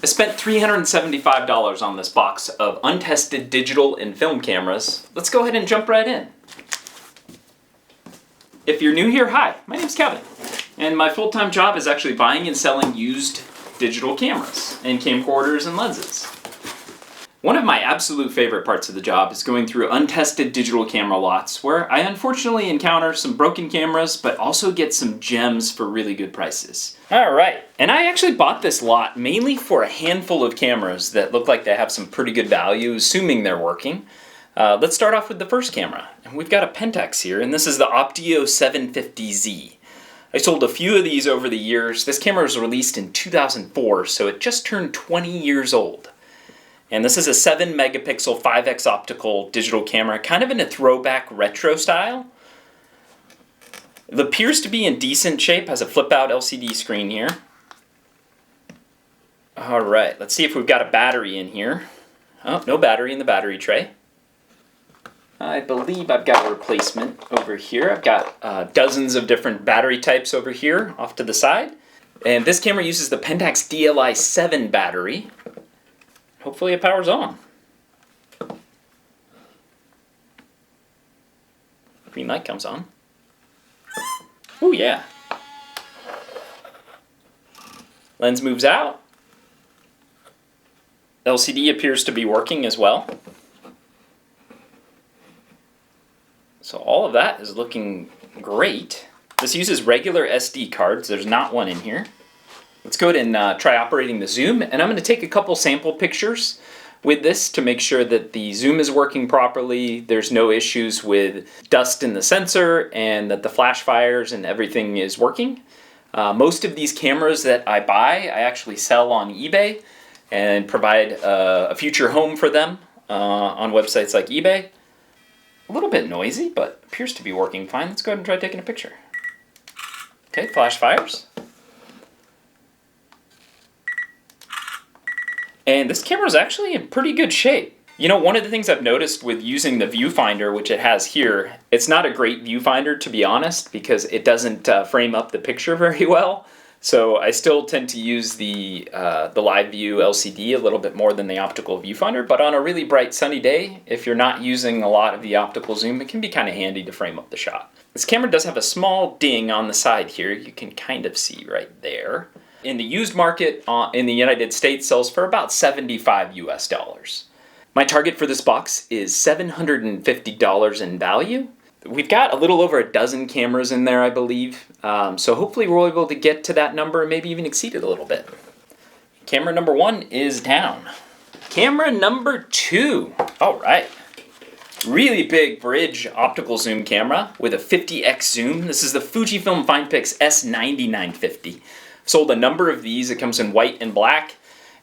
I spent $375 on this box of untested digital and film cameras. Let's go ahead and jump right in. If you're new here, hi, my name's Kevin, and my full-time job is actually buying and selling used digital cameras and camcorders and lenses. One of my absolute favorite parts of the job is going through untested digital camera lots where I unfortunately encounter some broken cameras but also get some gems for really good prices. Alright, and I actually bought this lot mainly for a handful of cameras that look like they have some pretty good value, assuming they're working. Let's start off with the first camera. And we've got a Pentax here, and this is the Optio 750Z. I sold a few of these over the years. This camera was released in 2004, so it just turned 20 years old. And this is a 7 megapixel 5x optical digital camera, kind of in a throwback retro style. It appears to be in decent shape, has a flip out LCD screen here. Alright, let's see if we've got a battery in here. Oh, no battery in the battery tray. I believe I've got a replacement over here. I've got dozens of different battery types over here off to the side. And this camera uses the Pentax DLi7 battery. Hopefully it powers on. Green light comes on. Oh yeah. Lens moves out. LCD appears to be working as well. So all of that is looking great. This uses regular SD cards. There's not one in here. Let's go ahead and try operating the zoom, and I'm going to take a couple sample pictures with this to make sure that the zoom is working properly, there's no issues with dust in the sensor, and that the flash fires and everything is working. Most of these cameras that I buy, I actually sell on eBay and provide a future home for them on websites like eBay. A little bit noisy, but appears to be working fine. Let's go ahead and try taking a picture. Okay, flash fires. And this camera is actually in pretty good shape. You know, one of the things I've noticed with using the viewfinder, which it has here, it's not a great viewfinder, to be honest, because it doesn't frame up the picture very well. So I still tend to use the live view LCD a little bit more than the optical viewfinder, but on a really bright sunny day, if you're not using a lot of the optical zoom, it can be kind of handy to frame up the shot. This camera does have a small ding on the side here, you can kind of see right there. In the used market in the United States sells for about $75 US. My target for this box is $750 in value. We've got a little over a dozen cameras in there, I believe, so hopefully we're able to get to that number and maybe even exceed it a little bit. Camera number 1 is down. Camera number 2, all right. Really big bridge optical zoom camera with a 50x zoom. This is the Fujifilm Finepix S9950. Sold a number of these. It comes in white and black,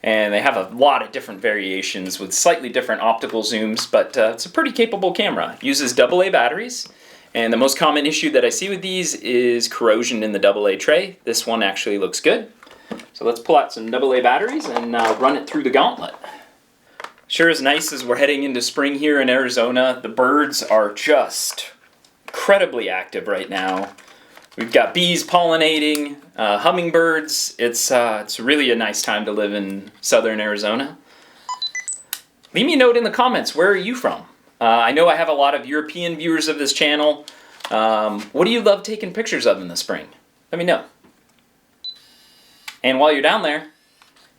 and they have a lot of different variations with slightly different optical zooms, but it's a pretty capable camera. It uses AA batteries, and the most common issue that I see with these is corrosion in the AA tray. This one actually looks good. So let's pull out some AA batteries and run it through the gauntlet. Sure is nice as we're heading into spring here in Arizona. The birds are just incredibly active right now. We've got bees pollinating, hummingbirds. It's really a nice time to live in southern Arizona. Leave me a note in the comments, where are you from? I know I have a lot of European viewers of this channel. What do you love taking pictures of in the spring? Let me know. And while you're down there,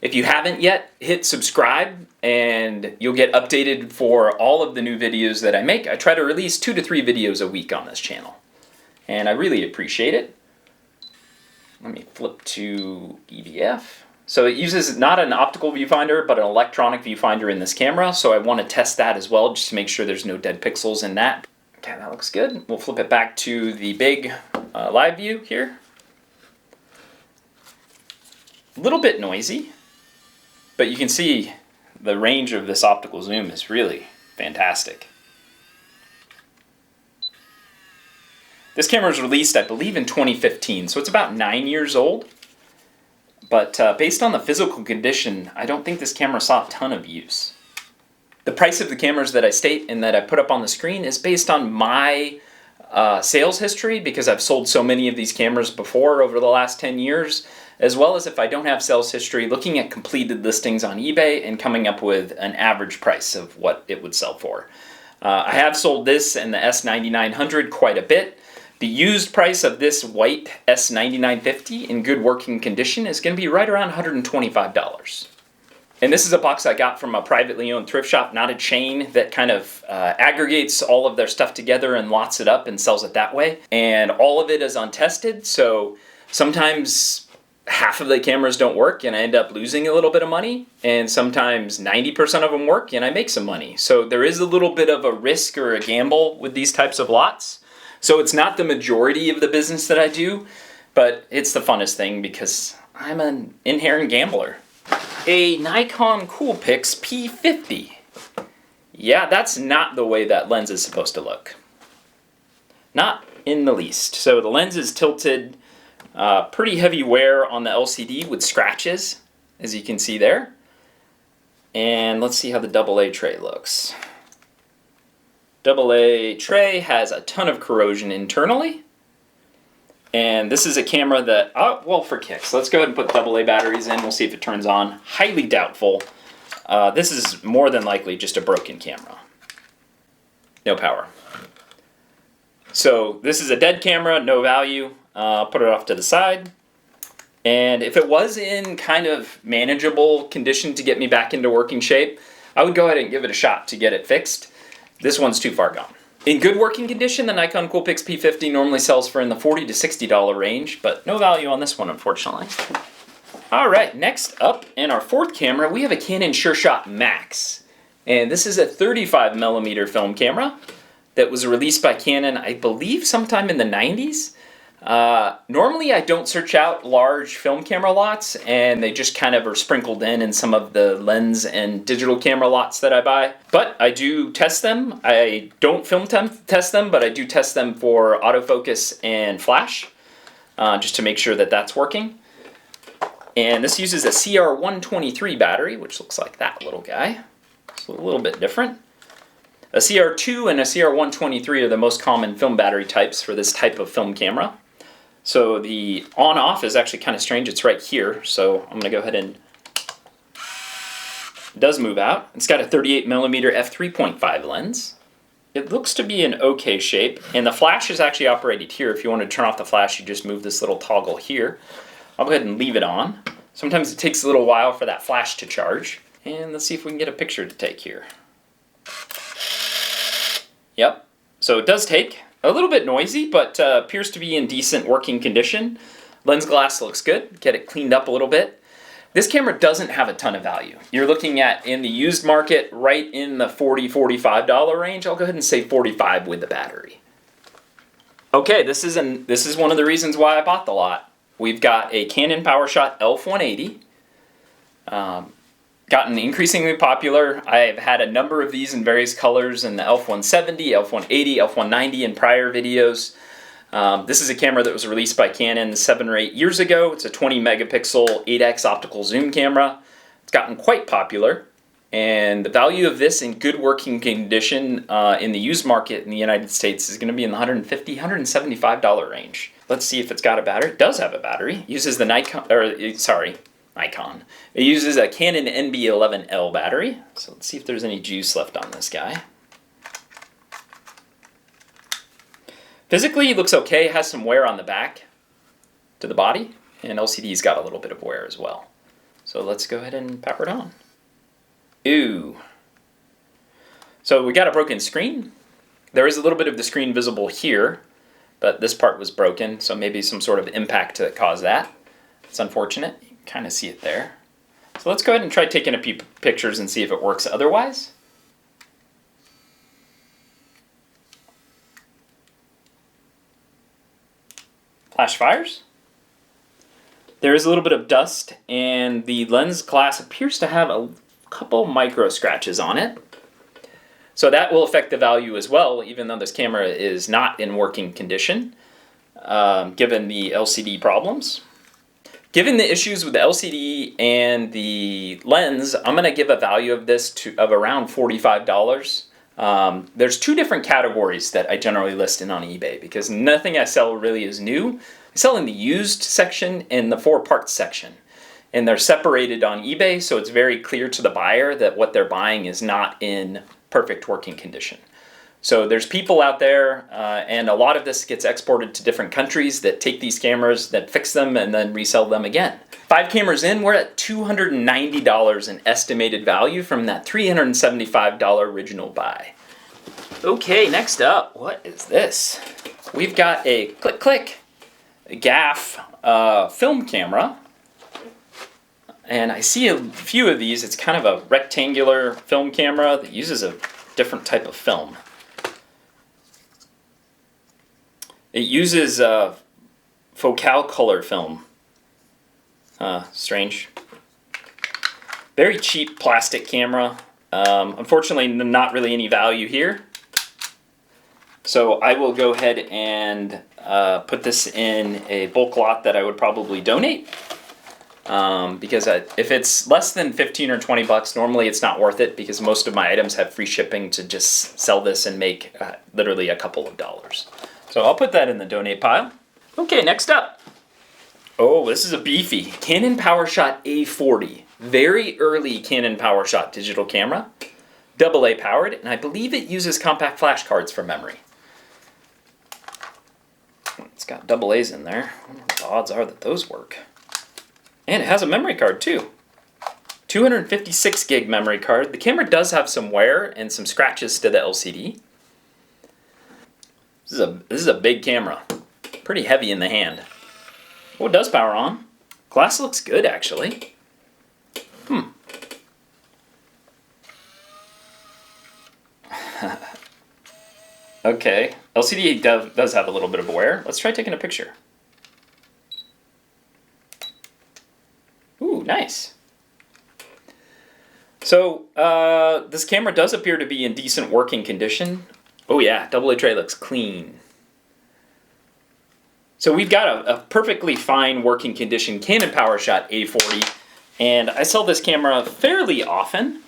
if you haven't yet, hit subscribe and you'll get updated for all of the new videos that I make. I try to release 2 to 3 videos a week on this channel, and I really appreciate it. Let me flip to ELPH. So it uses not an optical viewfinder, but an electronic viewfinder in this camera, so I want to test that as well, just to make sure there's no dead pixels in that. Okay, that looks good. We'll flip it back to the big live view here. A little bit noisy, but you can see the range of this optical zoom is really fantastic. This camera was released, I believe, in 2015, so it's about 9 years old. But based on the physical condition, I don't think this camera saw a ton of use. The price of the cameras that I state and that I put up on the screen is based on my sales history, because I've sold so many of these cameras before over the last 10 years. as well as if I don't have sales history, looking at completed listings on eBay and coming up with an average price of what it would sell for. I have sold this and the S9900 quite a bit. The used price of this white S9950 in good working condition is going to be right around $125. And this is a box I got from a privately owned thrift shop, not a chain that kind of aggregates all of their stuff together and lots it up and sells it that way. And all of it is untested, so sometimes half of the cameras don't work and I end up losing a little bit of money, and sometimes 90% of them work and I make some money. So there is a little bit of a risk or a gamble with these types of lots. So it's not the majority of the business that I do, but it's the funnest thing because I'm an inherent gambler. A Nikon Coolpix P50. Yeah, that's not the way that lens is supposed to look. Not in the least. So the lens is tilted, pretty heavy wear on the LCD with scratches, as you can see there. And let's see how the AA tray looks. AA tray has a ton of corrosion internally. And this is a camera that, well, for kicks, let's go ahead and put AA batteries in. We'll see if it turns on. Highly doubtful. This is more than likely just a broken camera. No power. So this is a dead camera, no value. I'll put it off to the side. And if it was in kind of manageable condition to get me back into working shape, I would go ahead and give it a shot to get it fixed. This one's too far gone. In good working condition, the Nikon Coolpix P50 normally sells for in the $40 to $60 range, but no value on this one, unfortunately. Alright, next up, in our fourth camera, we have a Canon Shot Max. And this is a 35mm film camera that was released by Canon, I believe, sometime in the 90s. Normally I don't search out large film camera lots, and they just kind of are sprinkled in some of the lens and digital camera lots that I buy. But I do test them. I don't film test them, but I do test them for autofocus and flash, just to make sure that that's working. And this uses a CR123 battery, which looks like that little guy. It's a little bit different. A CR2 and a CR123 are the most common film battery types for this type of film camera. So the on-off is actually kind of strange. It's right here. So I'm going to go ahead and... It does move out. It's got a 38mm f3.5 lens. It looks to be in okay shape. And the flash is actually operated here. If you want to turn off the flash, you just move this little toggle here. I'll go ahead and leave it on. Sometimes it takes a little while for that flash to charge. And let's see if we can get a picture to take here. Yep. So it does take. A little bit noisy, but appears to be in decent working condition. Lens glass looks good. Get it cleaned up a little bit. This camera doesn't have a ton of value. You're looking at, in the used market, right in the $40, $45 range. I'll go ahead and say $45 with the battery. Okay, this is one of the reasons why I bought the lot. We've got a Canon Powershot L180. Gotten increasingly popular. I've had a number of these in various colors in the L170, L180, L190 in prior videos. This is a camera that was released by Canon 7 or 8 years ago. It's a 20 megapixel 8x optical zoom camera. It's gotten quite popular, and the value of this in good working condition in the used market in the United States is going to be in the $150, $175 range. Let's see if it's got a battery. It does have a battery. It uses the Nikon. It uses a Canon NB11L battery. So let's see if there's any juice left on this guy. Physically, it looks okay. It has some wear on the back to the body, and LCD's got a little bit of wear as well. So let's go ahead and power it on. Ooh. So we got a broken screen. There is a little bit of the screen visible here, but this part was broken, so maybe some sort of impact that caused that. It's unfortunate. You can kind of see it there. So let's go ahead and try taking a few pictures and see if it works otherwise. Flash fires. There is a little bit of dust, and the lens glass appears to have a couple micro scratches on it. So that will affect the value as well, even though this camera is not in working condition, given the LCD problems. Given the issues with the LCD and the lens, I'm going to give a value of this of around $45. There's two different categories that I generally list in on eBay, because nothing I sell really is new, sell in the used section and the 4 parts section. And they're separated on eBay, so it's very clear to the buyer that what they're buying is not in perfect working condition. So there's people out there, and a lot of this gets exported to different countries that take these cameras, that fix them, and then resell them again. 5 cameras in, we're at $290 in estimated value from that $375 original buy. Okay, next up, what is this? We've got a Clickclick Gaff film camera. And I see a few of these. It's kind of a rectangular film camera that uses a different type of film. It uses focal color film. Strange. Very cheap plastic camera. Unfortunately, not really any value here. So I will go ahead and put this in a bulk lot that I would probably donate. Because if it's less than 15 or 20 bucks, normally it's not worth it because most of my items have free shipping to just sell this and make literally a couple of dollars. So I'll put that in the donate pile. Okay, next up. Oh, this is a beefy Canon Powershot A40. Very early Canon Powershot digital camera. AA powered, and I believe it uses compact flash cards for memory. It's got AA's in there. I wonder what the odds are that those work. And it has a memory card too. 256 gig memory card. The camera does have some wear and some scratches to the LCD. This is a big camera. Pretty heavy in the hand. Oh, it does power on. Glass looks good actually. Okay, LCD does have a little bit of wear. Let's try taking a picture. Ooh, nice. So, this camera does appear to be in decent working condition. Oh yeah, AA tray looks clean. So we've got a perfectly fine working condition Canon Powershot A40, and I sell this camera fairly often,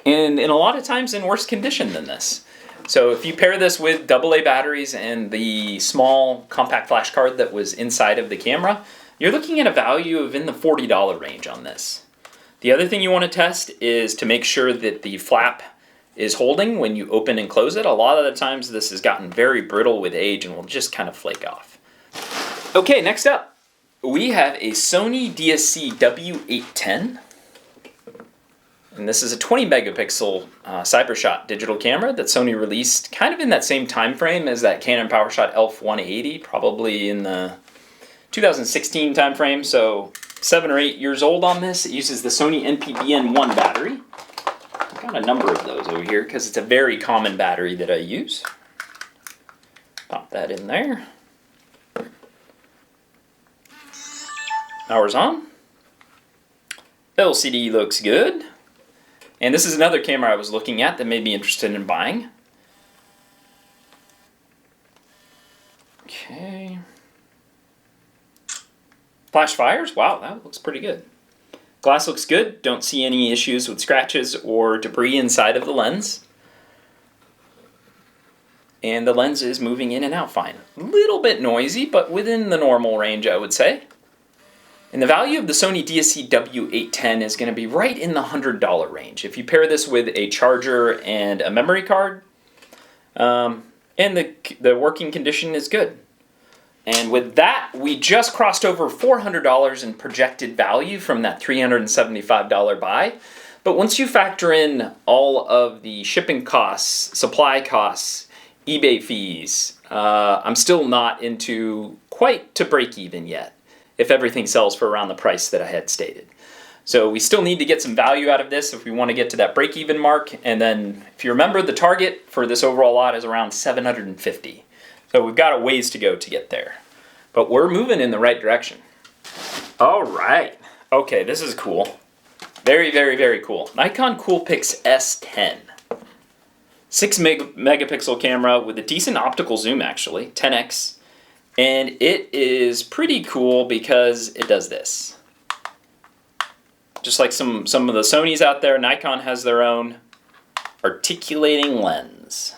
and a lot of times in worse condition than this. So if you pair this with AA batteries and the small compact flash card that was inside of the camera, you're looking at a value of in the $40 range on this. The other thing you want to test is to make sure that the flap is holding when you open and close it. A lot of the times this has gotten very brittle with age and will just kind of flake off. Okay, next up, we have a Sony DSC W810. And this is a 20 megapixel CyberShot digital camera that Sony released kind of in that same time frame as that Canon Powershot L180, probably in the 2016 time frame, so 7 or 8 years old on this. It uses the Sony NPBN1 battery. I've got a number of those over here because it's a very common battery that I use. Pop that in there. Power's on. LCD looks good. And this is another camera I was looking at that made me interested in buying. Okay. Flash fires, wow, that looks pretty good. Glass looks good, don't see any issues with scratches or debris inside of the lens. And the lens is moving in and out fine. A little bit noisy, but within the normal range, I would say. And the value of the Sony DSC W810 is going to be right in the $100 range. If you pair this with a charger and a memory card, and the working condition is good. And with that, we just crossed over $400 in projected value from that $375 buy. But once you factor in all of the shipping costs, supply costs, eBay fees, I'm still not into quite to break even yet, if everything sells for around the price that I had stated. So we still need to get some value out of this if we want to get to that break-even mark. And then, if you remember, the target for this overall lot is around $750. So we've got a ways to go to get there. But we're moving in the right direction. All right. Okay, this is cool. Very, very, very cool. Nikon Coolpix S10. 6 megapixel camera with a decent optical zoom, actually, 10x. And it is pretty cool because it does this. Just like some of the Sonys out there, Nikon has their own articulating lens.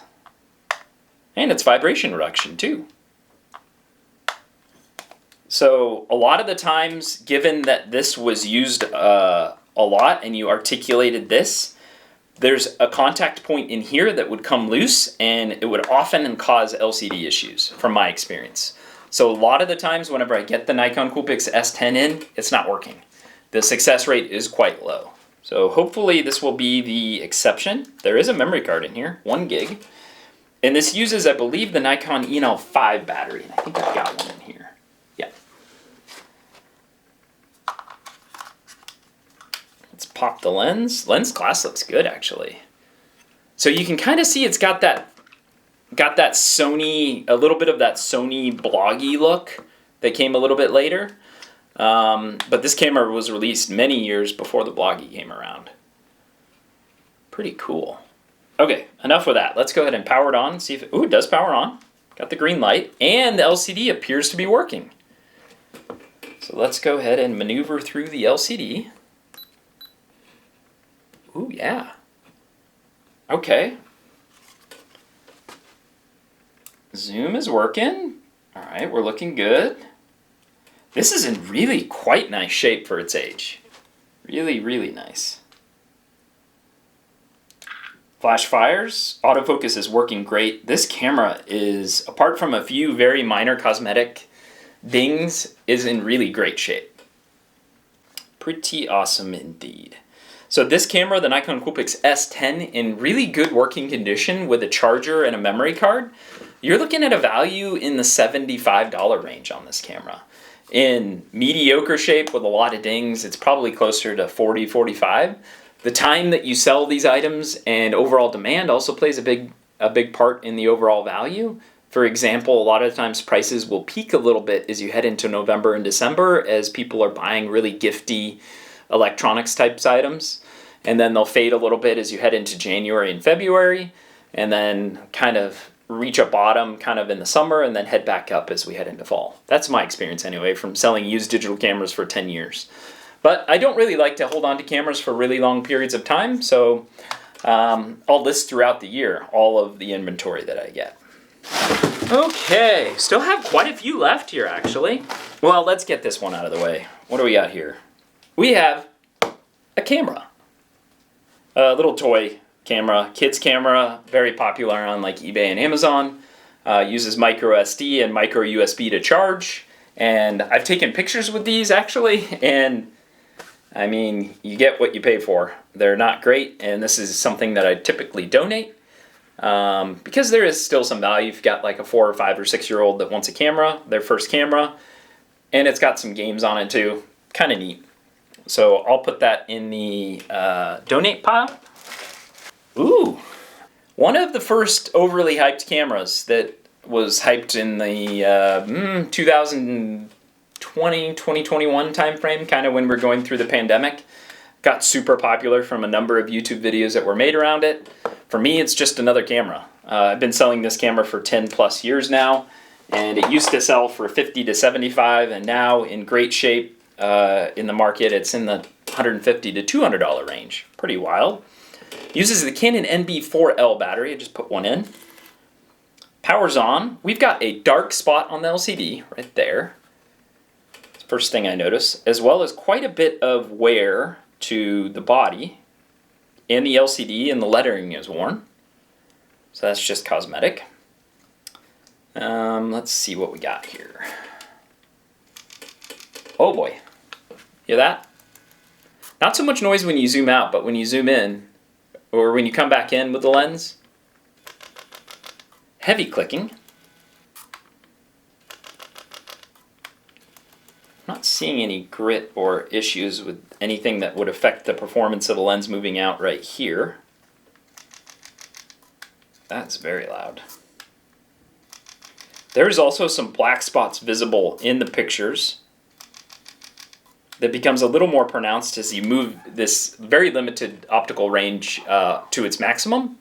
And it's vibration reduction too. So a lot of the times, given that this was used a lot and you articulated this, there's a contact point in here that would come loose, and it would often cause LCD issues from my experience. So a lot of the times whenever I get the Nikon Coolpix S10 in, it's not working. The success rate is quite low. So hopefully this will be the exception. There is a memory card in here, 1 gig. And this uses, I believe, the Nikon ELPH battery. I think I've got one in here. Yeah. Let's pop the lens. Lens glass looks good, actually. So you can kind of see it's got that Sony, a little bit of that Sony bloggy look that came a little bit later. But this camera was released many years before the bloggy came around. Pretty cool. Okay, enough with that. Let's go ahead and power it on, see if it does power on. Got the green light, and the LCD appears to be working. So let's go ahead and maneuver through the LCD. Ooh, yeah. Okay. Zoom is working. All right, we're looking good. This is in really quite nice shape for its age. Really, really nice. Flash fires, autofocus is working great. This camera is, apart from a few very minor cosmetic dings, is in really great shape. Pretty awesome indeed. So this camera, the Nikon Coolpix S10, in really good working condition with a charger and a memory card, you're looking at a value in the $75 range on this camera. In mediocre shape with a lot of dings, it's probably closer to $40, $45. The time that you sell these items and overall demand also plays a big part in the overall value. For example, a lot of times prices will peak a little bit as you head into November and December as people are buying really gifty electronics types items. And then they'll fade a little bit as you head into January and February, and then kind of reach a bottom kind of in the summer and then head back up as we head into fall. That's my experience anyway from selling used digital cameras for 10 years. But I don't really like to hold on to cameras for really long periods of time, so I'll list throughout the year all of the inventory that I get. Okay, still have quite a few left here actually. Well, let's get this one out of the way. What do we got here? We have a camera. A little toy camera, kids camera, very popular on like eBay and Amazon. Uses micro SD and micro USB to charge. And I've taken pictures with these actually, and I mean, you get what you pay for. They're not great, and this is something that I typically donate because there is still some value. If you've got like a 4 or 5 or 6 year old that wants a camera, their first camera, and it's got some games on it too. Kind of neat. So I'll put that in the donate pile. Ooh, one of the first overly hyped cameras that was hyped in the 2020-2021 time frame, kind of when we're going through the pandemic. Got super popular from a number of YouTube videos that were made around it. For me, it's just another camera. I've been selling this camera for 10 plus years now, and it used to sell for $50 to $75, and now in great shape in the market, it's in the $150 to $200 range. Pretty wild. Uses the Canon NB4L battery. I just put one in. Power's on. We've got a dark spot on the LCD right there. It's the first thing I notice, as well as quite a bit of wear to the body and the LCD, and the lettering is worn. So that's just cosmetic. Let's see what we got here. Oh boy. Hear that? Not so much noise when you zoom out, but when you zoom in, or when you come back in with the lens, heavy clicking. Not seeing any grit or issues with anything that would affect the performance of the lens moving out right here. That's very loud. There's also some black spots visible in the pictures that becomes a little more pronounced as you move this very limited optical range to its maximum.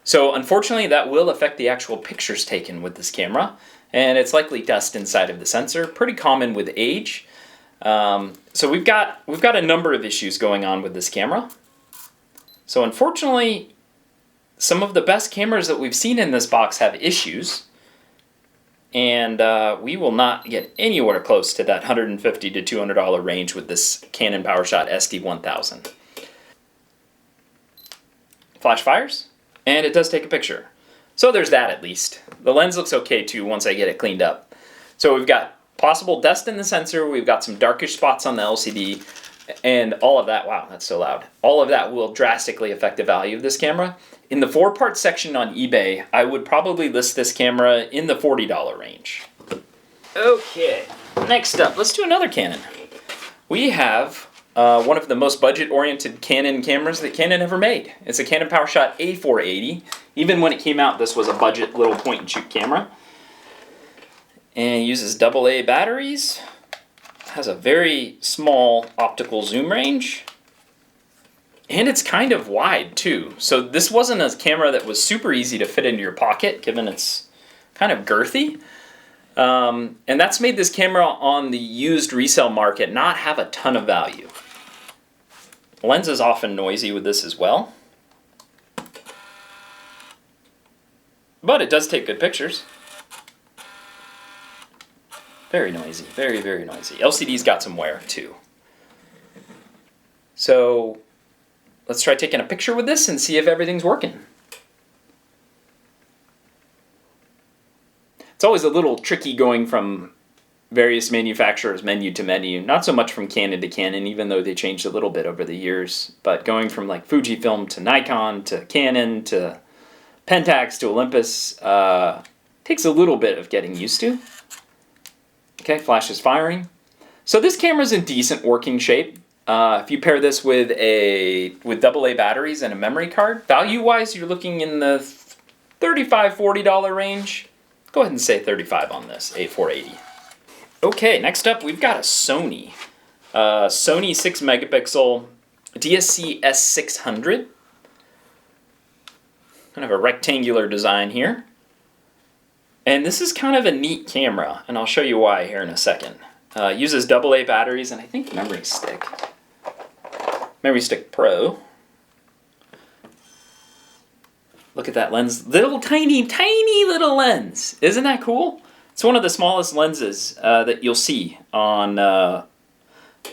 So unfortunately that will affect the actual pictures taken with this camera, and it's likely dust inside of the sensor, pretty common with age. So we've got a number of issues going on with this camera. So unfortunately, some of the best cameras that we've seen in this box have issues. And we will not get anywhere close to that $150 to $200 range with this Canon Powershot SD1000. Flash fires, and it does take a picture. So there's that at least. The lens looks okay too once I get it cleaned up. So we've got possible dust in the sensor, we've got some darkish spots on the LCD, and all of that, wow, that's so loud. All of that will drastically affect the value of this camera. In the 4-part section on eBay, I would probably list this camera in the $40 range. Okay, next up, let's do another Canon. We have one of the most budget-oriented Canon cameras that Canon ever made. It's a Canon Powershot A480. Even when it came out, this was a budget little point-and-shoot camera. And it uses AA batteries. Has a very small optical zoom range. And it's kind of wide too. So this wasn't a camera that was super easy to fit into your pocket, given it's kind of girthy. And that's made this camera on the used resale market not have a ton of value. The lens is often noisy with this as well. But it does take good pictures. Very noisy, very, very noisy. LCD's got some wear too. So let's try taking a picture with this and see if everything's working. It's always a little tricky going from various manufacturers menu to menu. Not so much from Canon to Canon, even though they changed a little bit over the years. But going from like Fujifilm to Nikon to Canon to Pentax to Olympus takes a little bit of getting used to. Okay, flash is firing. So this camera's in decent working shape. If you pair this with AA batteries and a memory card, value-wise, you're looking in the $35, $40 range. Go ahead and say 35 on this A480. Okay, next up we've got a Sony. Sony 6 megapixel DSC S600. Kind of a rectangular design here. And this is kind of a neat camera, and I'll show you why here in a second. Uses AA batteries and I think memory stick. Memory stick Pro. Look at that lens. Little tiny, tiny little lens. Isn't that cool? It's one of the smallest lenses that you'll see on a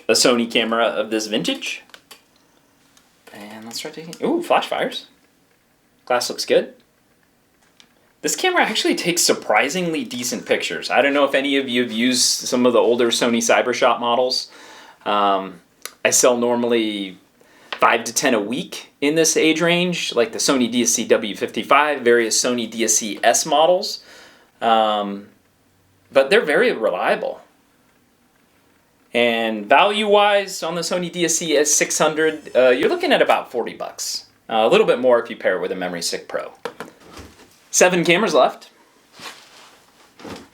Sony camera of this vintage. And let's try taking... Ooh, flash fires. Glass looks good. This camera actually takes surprisingly decent pictures. I don't know if any of you have used some of the older Sony CyberShot models. I sell normally 5 to 10 a week in this age range, like the Sony DSC W55, various Sony DSC S models. But they're very reliable. And value-wise, on the Sony DSC S600, you're looking at about $40. A little bit more if you pair it with a Memory Stick Pro. 7 cameras left.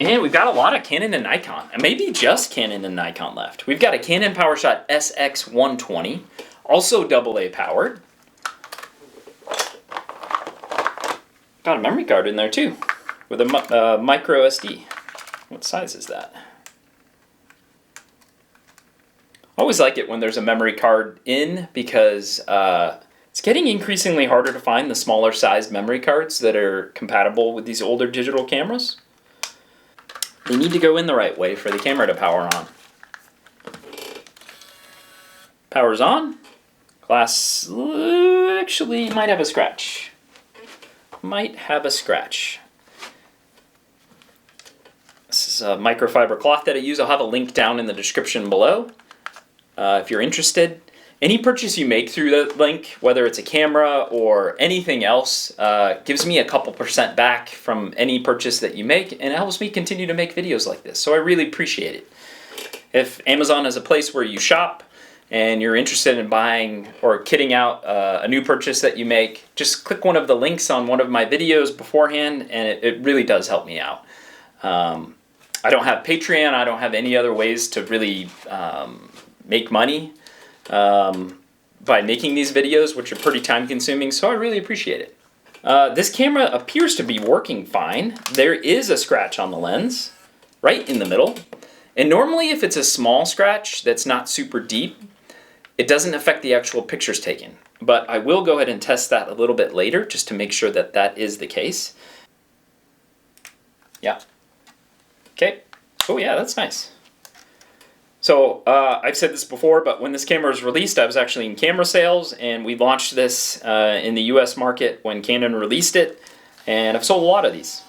And we've got a lot of Canon and Nikon, and maybe just Canon and Nikon left. We've got a Canon Powershot SX120, also AA powered. Got a memory card in there too, with a micro SD. What size is that? Always like it when there's a memory card in, because it's getting increasingly harder to find the smaller sized memory cards that are compatible with these older digital cameras. They need to go in the right way for the camera to power on. Power's on. Glass actually might have a scratch. Might have a scratch. This is a microfiber cloth that I use. I'll have a link down in the description below if you're interested. Any purchase you make through the link, whether it's a camera or anything else, gives me a couple % back from any purchase that you make, and helps me continue to make videos like this. So I really appreciate it. If Amazon is a place where you shop and you're interested in buying or kitting out a new purchase that you make, just click one of the links on one of my videos beforehand, and it really does help me out. I don't have Patreon. I don't have any other ways to really make money by making these videos, which are pretty time consuming, so I really appreciate it. This camera appears to be working fine. There is a scratch on the lens, right in the middle. And normally if it's a small scratch that's not super deep, it doesn't affect the actual pictures taken. But I will go ahead and test that a little bit later, just to make sure that that is the case. Yeah. Okay. Oh yeah, that's nice. So I've said this before, but when this camera was released, I was actually in camera sales, and we launched this in the US market when Canon released it, and I've sold a lot of these.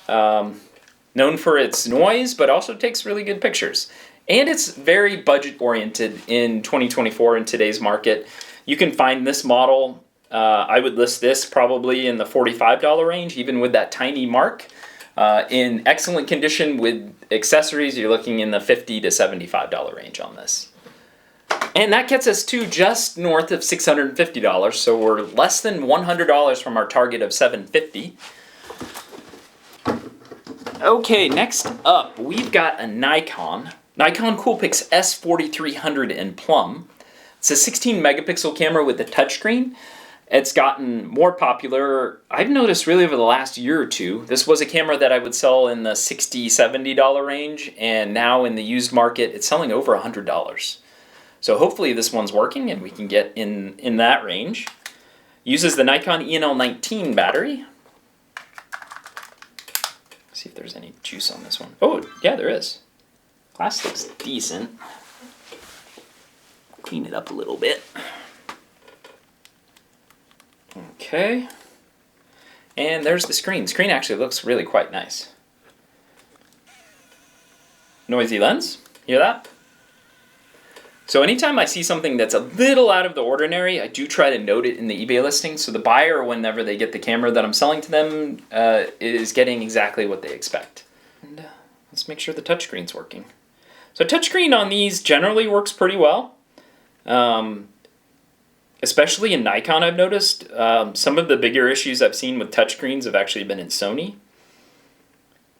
Known for its noise, but also takes really good pictures. And it's very budget oriented in 2024 in today's market. You can find this model, I would list this probably in the $45 range, even with that tiny mark. In excellent condition with accessories, you're looking in the $50 to $75 range on this. And that gets us to just north of $650, so we're less than $100 from our target of $750. Okay, next up, we've got a Nikon Coolpix S4300 in plum. It's a 16 megapixel camera with a touchscreen. It's gotten more popular, I've noticed really over the last year or two. This was a camera that I would sell in the $60, $70 range, and now in the used market, it's selling over $100. So hopefully this one's working and we can get in that range. Uses the Nikon ENL19 battery. See if there's any juice on this one. Oh, yeah, there is. Glass looks decent. Clean it up a little bit. Okay. And there's the screen. Screen actually looks really quite nice. Noisy lens. Hear that? So anytime I see something that's a little out of the ordinary, I do try to note it in the eBay listing, so the buyer, whenever they get the camera that I'm selling to them, is getting exactly what they expect. And let's make sure the touchscreen's working. So touchscreen on these generally works pretty well. Especially in Nikon, I've noticed. Some of the bigger issues I've seen with touchscreens have actually been in Sony.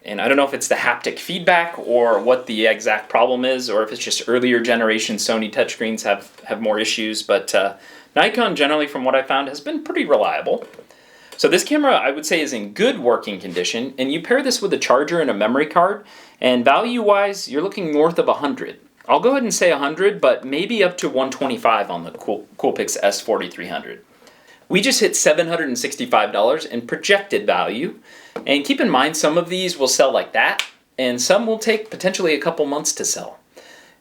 And I don't know if it's the haptic feedback or what the exact problem is, or if it's just earlier generation Sony touchscreens have more issues, but Nikon generally, from what I found, has been pretty reliable. So this camera, I would say, is in good working condition, and you pair this with a charger and a memory card, and value-wise, you're looking north of 100. I'll go ahead and say 100, but maybe up to 125 on the Coolpix S4300. We just hit $765 in projected value, and keep in mind some of these will sell like that, and some will take potentially a couple months to sell.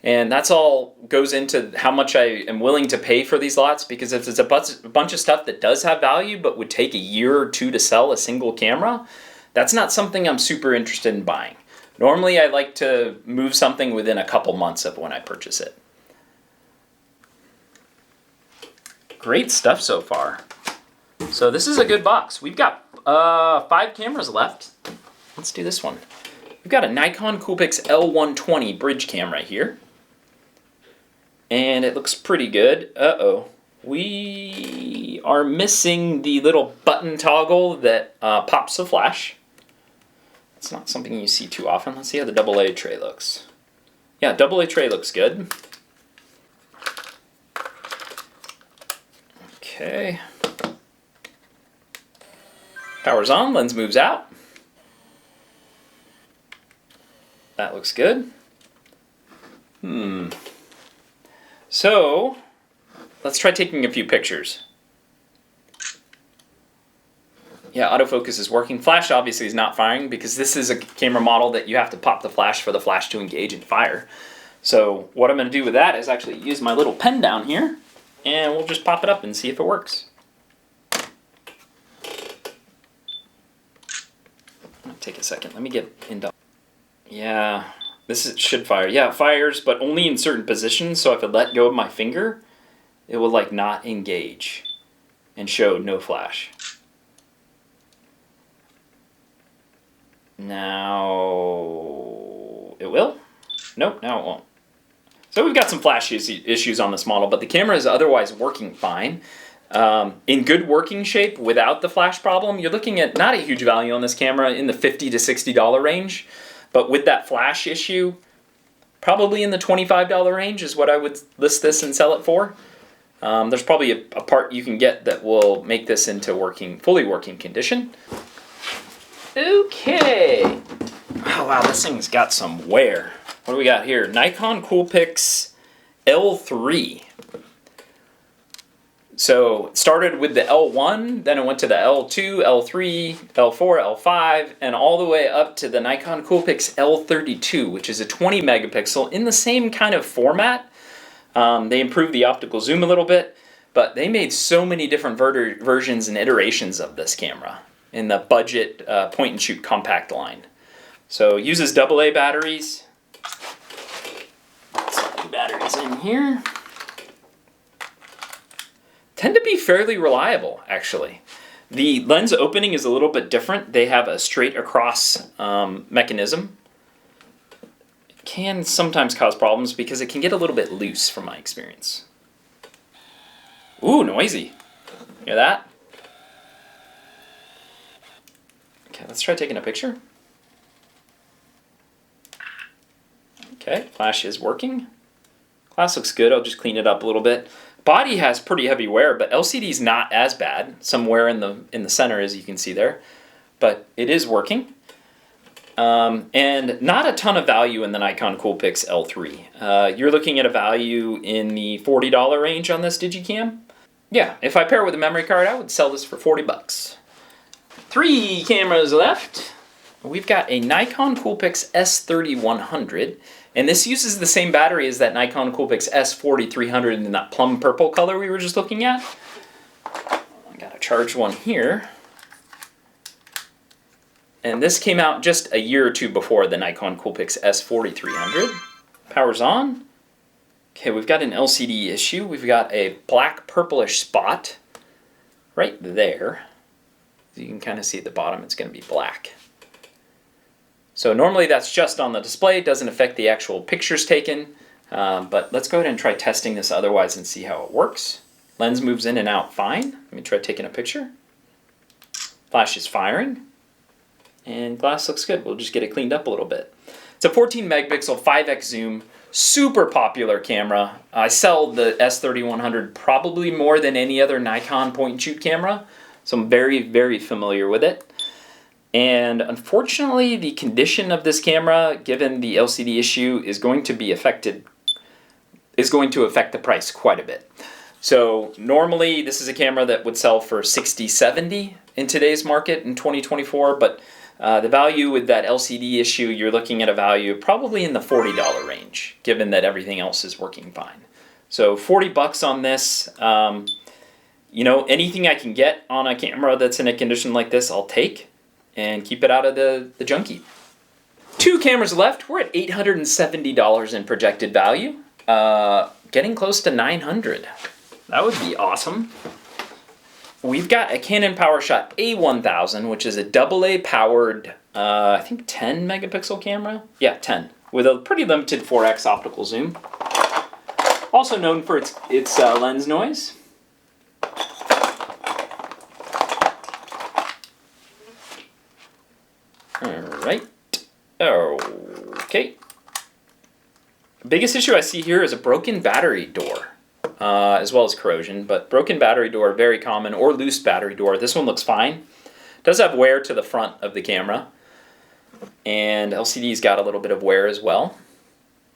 And that's all goes into how much I am willing to pay for these lots, because if it's a bunch of stuff that does have value but would take a year or two to sell a single camera, that's not something I'm super interested in buying. Normally I like to move something within a couple months of when I purchase it. Great stuff so far. So this is a good box. We've got 5 cameras left. Let's do this one. We've got a Nikon Coolpix L120 bridge camera here. And it looks pretty good. Uh-oh. We are missing the little button toggle that pops the flash. It's not something you see too often. Let's see how the AA tray looks. Yeah, AA tray looks good. Okay. Power's on, lens moves out. That looks good. So, let's try taking a few pictures. Yeah, autofocus is working. Flash obviously is not firing because this is a camera model that you have to pop the flash for the flash to engage and fire. So what I'm going to do with that is actually use my little pen down here, and we'll just pop it up and see if it works. Take a second. Let me get into... Yeah, should fire. Yeah, it fires, but only in certain positions. So if I let go of my finger, it will like not engage and show no flash. Now it will? Nope, now it won't. So we've got some flash issues on this model, but the camera is otherwise working fine. In good working shape without the flash problem, you're looking at not a huge value on this camera in the $50 to $60 range, but with that flash issue, probably in the $25 range is what I would list this and sell it for. There's probably a part you can get that will make this into fully working condition. Okay. Oh wow, this thing's got some wear. What do we got here? Nikon Coolpix L3. So it started with the L1, then it went to the L2, L3, L4, L5, and all the way up to the Nikon Coolpix L32, which is a 20 megapixel in the same kind of format. They improved the optical zoom a little bit, but they made so many different versions and iterations of this camera in the budget point-and-shoot compact line. So it uses AA batteries. Some batteries in here. Tend to be fairly reliable, actually. The lens opening is a little bit different. They have a straight across mechanism. It can sometimes cause problems because it can get a little bit loose from my experience. Ooh, noisy. Hear that? Okay, let's try taking a picture. Okay, flash is working. Glass looks good. I'll just clean it up a little bit. Body has pretty heavy wear, but LCD's not as bad. Some wear in the center, as you can see there, but it is working. And not a ton of value in the Nikon Coolpix L3. You're looking at a value in the $40 range on this Digicam. Yeah, if I pair it with a memory card, I would sell this for 40 bucks. 3 cameras left. We've got a Nikon Coolpix S3100, and this uses the same battery as that Nikon Coolpix S4300 in that plum purple color we were just looking at. I got a charged one here. And this came out just a year or two before the Nikon Coolpix S4300. Power's on. Okay, we've got an LCD issue. We've got a black purplish spot right there. You can kind of see at the bottom it's going to be black. So normally that's just on the display, it doesn't affect the actual pictures taken, but let's go ahead and try testing this otherwise and see how it works. Lens moves in and out fine. Let me try taking a picture. Flash is firing, and glass looks good. We'll just get it cleaned up a little bit. It's a 14 megapixel 5x zoom, super popular camera. I sell the S3100 probably more than any other Nikon point-and-shoot camera, so I'm very, very familiar with it. And unfortunately, the condition of this camera, given the LCD issue, is going to affect the price quite a bit. So normally, this is a camera that would sell for $60, $70 in today's market in 2024, but the value with that LCD issue, you're looking at a value probably in the $40 range, given that everything else is working fine. So 40 bucks on this. You know, anything I can get on a camera that's in a condition like this, I'll take. And keep it out of the junk heap. 2 cameras left. We're at $870 in projected value. Getting close to $900. That would be awesome. We've got a Canon Powershot A1000, which is a AA powered, I think 10 megapixel camera? Yeah, 10. With a pretty limited 4x optical zoom. Also known for its lens noise. Alright, okay. Biggest issue I see here is a broken battery door, as well as corrosion, but broken battery door, very common, or loose battery door. This one looks fine. Does have wear to the front of the camera, and LCD's got a little bit of wear as well,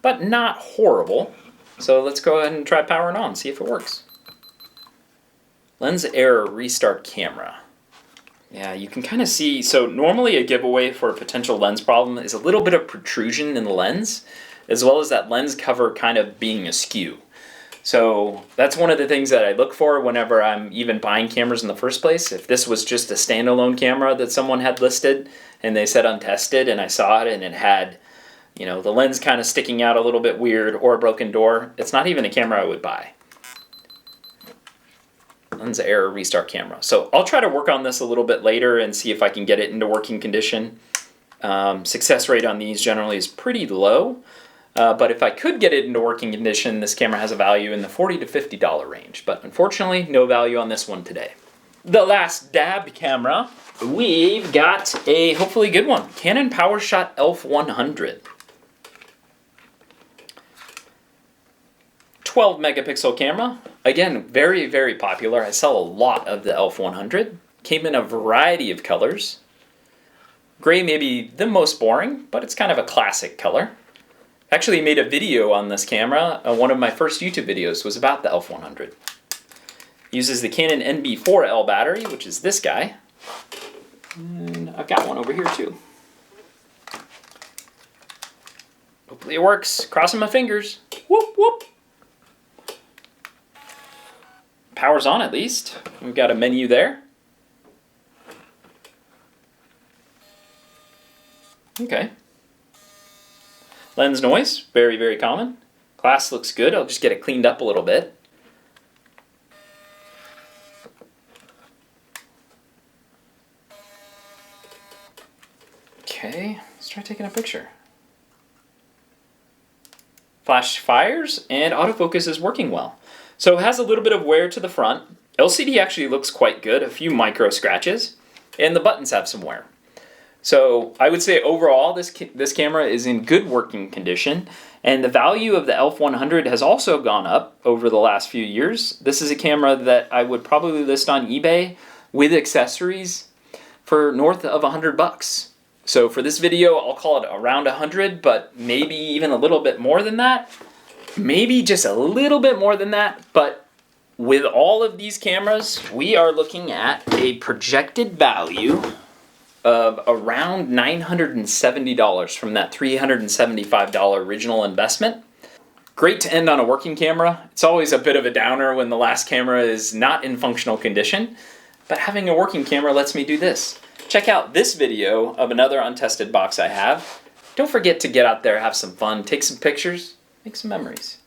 but not horrible. So let's go ahead and try powering on, see if it works. Lens error, restart camera. Yeah, you can kind of see, so normally a giveaway for a potential lens problem is a little bit of protrusion in the lens, as well as that lens cover kind of being askew. So that's one of the things that I look for whenever I'm even buying cameras in the first place. If this was just a standalone camera that someone had listed and they said untested and I saw it and it had, you know, the lens kind of sticking out a little bit weird or a broken door, it's not even a camera I would buy. Lens error, restart camera. So I'll try to work on this a little bit later and see if I can get it into working condition. Success rate on these generally is pretty low, but if I could get it into working condition, this camera has a value in the $40 to $50 range, but unfortunately no value on this one today. The last dab camera, we've got a hopefully good one, Canon Powershot L100. 12 megapixel camera. Again, very, very popular. I sell a lot of the L100. Came in a variety of colors. Gray may be the most boring, but it's kind of a classic color. Actually made a video on this camera. One of my first YouTube videos was about the L100. Uses the Canon NB4L battery, which is this guy. And I've got one over here too. Hopefully it works. Crossing my fingers. Whoop, whoop. Power's on at least. We've got a menu there. Okay. Lens noise, very, very common. Glass looks good. I'll just get it cleaned up a little bit. Okay, let's try taking a picture. Flash fires and autofocus is working well. So it has a little bit of wear to the front. LCD actually looks quite good, a few micro scratches, and the buttons have some wear. So I would say overall this camera is in good working condition, and the value of the ELPH has also gone up over the last few years. This is a camera that I would probably list on eBay with accessories for north of $100. So for this video, I'll call it around 100, but maybe even a little bit more than that. Maybe just a little bit more than that, but with all of these cameras, we are looking at a projected value of around $970 from that $375 original investment. Great to end on a working camera. It's always a bit of a downer when the last camera is not in functional condition, but having a working camera lets me do this. Check out this video of another untested box I have. Don't forget to get out there, have some fun, take some pictures, make some memories.